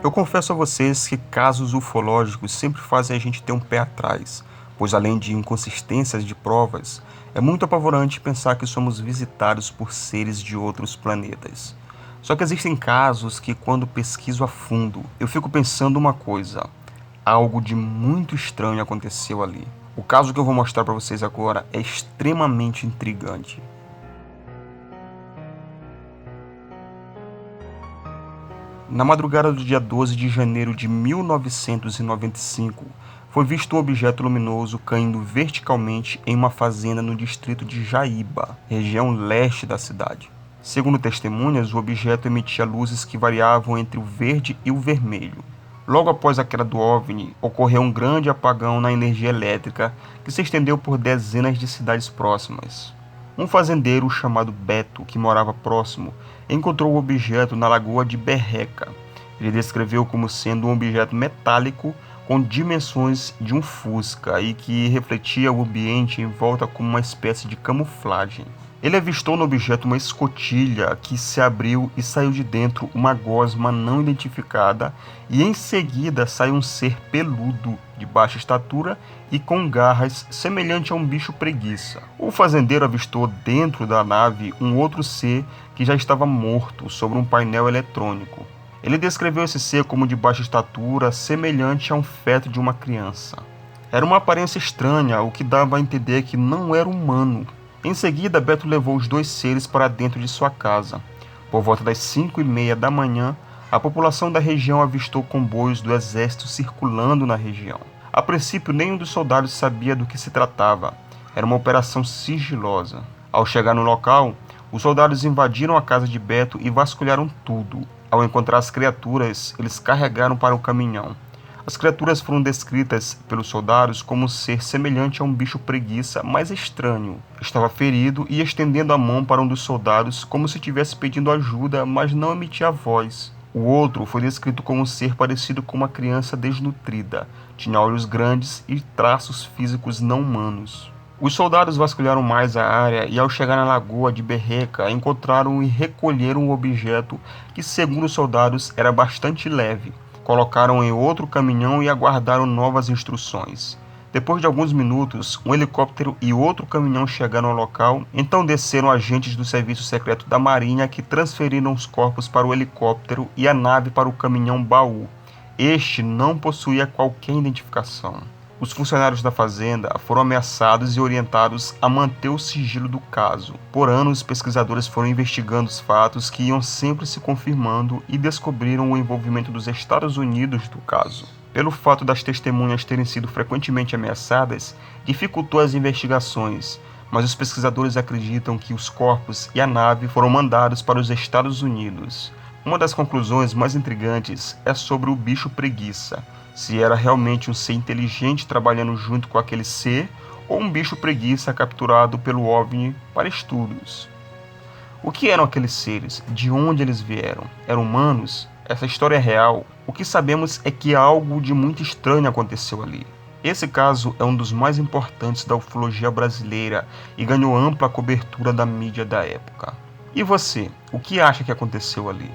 Eu confesso a vocês que casos ufológicos sempre fazem a gente ter um pé atrás, pois além de inconsistências de provas, é muito apavorante pensar que somos visitados por seres de outros planetas. Só que existem casos que, quando pesquiso a fundo, eu fico pensando uma coisa: algo de muito estranho aconteceu ali. O caso que eu vou mostrar para vocês agora é extremamente intrigante. Na madrugada do dia 12 de janeiro de 1995, foi visto um objeto luminoso caindo verticalmente em uma fazenda no distrito de Jaíba, região leste da cidade. Segundo testemunhas, o objeto emitia luzes que variavam entre o verde e o vermelho. Logo após a queda do OVNI, ocorreu um grande apagão na energia elétrica que se estendeu por dezenas de cidades próximas. Um fazendeiro chamado Beto, que morava próximo, encontrou o objeto na lagoa de Berreca. Ele descreveu como sendo um objeto metálico com dimensões de um fusca e que refletia o ambiente em volta como uma espécie de camuflagem. Ele avistou no objeto uma escotilha que se abriu e saiu de dentro uma gosma não identificada, e em seguida saiu um ser peludo, de baixa estatura e com garras semelhante a um bicho preguiça. O fazendeiro avistou dentro da nave um outro ser que já estava morto sobre um painel eletrônico. Ele descreveu esse ser como de baixa estatura, semelhante a um feto de uma criança. Era uma aparência estranha, o que dava a entender que não era humano. Em seguida, Beto levou os dois seres para dentro de sua casa. Por volta das 5h30 da manhã, a população da região avistou comboios do exército circulando na região. A princípio, nenhum dos soldados sabia do que se tratava. Era uma operação sigilosa. Ao chegar no local, os soldados invadiram a casa de Beto e vasculharam tudo. Ao encontrar as criaturas, eles carregaram para o caminhão. As criaturas foram descritas pelos soldados como um ser semelhante a um bicho preguiça, mas estranho. Estava ferido e estendendo a mão para um dos soldados como se estivesse pedindo ajuda, mas não emitia voz. O outro foi descrito como um ser parecido com uma criança desnutrida. Tinha olhos grandes e traços físicos não humanos. Os soldados vasculharam mais a área e, ao chegar na lagoa de Berreca, encontraram e recolheram um objeto que, segundo os soldados, era bastante leve. Colocaram em outro caminhão e aguardaram novas instruções. Depois de alguns minutos, um helicóptero e outro caminhão chegaram ao local, então desceram agentes do Serviço Secreto da Marinha, que transferiram os corpos para o helicóptero e a nave para o caminhão baú. Este não possuía qualquer identificação. Os funcionários da fazenda foram ameaçados e orientados a manter o sigilo do caso. Por anos, os pesquisadores foram investigando os fatos que iam sempre se confirmando e descobriram o envolvimento dos Estados Unidos no caso. Pelo fato das testemunhas terem sido frequentemente ameaçadas, dificultou as investigações, mas os pesquisadores acreditam que os corpos e a nave foram mandados para os Estados Unidos. Uma das conclusões mais intrigantes é sobre o bicho preguiça. Se era realmente um ser inteligente trabalhando junto com aquele ser, ou um bicho preguiça capturado pelo OVNI para estudos. O que eram aqueles seres? De onde eles vieram? Eram humanos? Essa história é real? O que sabemos é que algo de muito estranho aconteceu ali. Esse caso é um dos mais importantes da ufologia brasileira e ganhou ampla cobertura da mídia da época. E você, o que acha que aconteceu ali?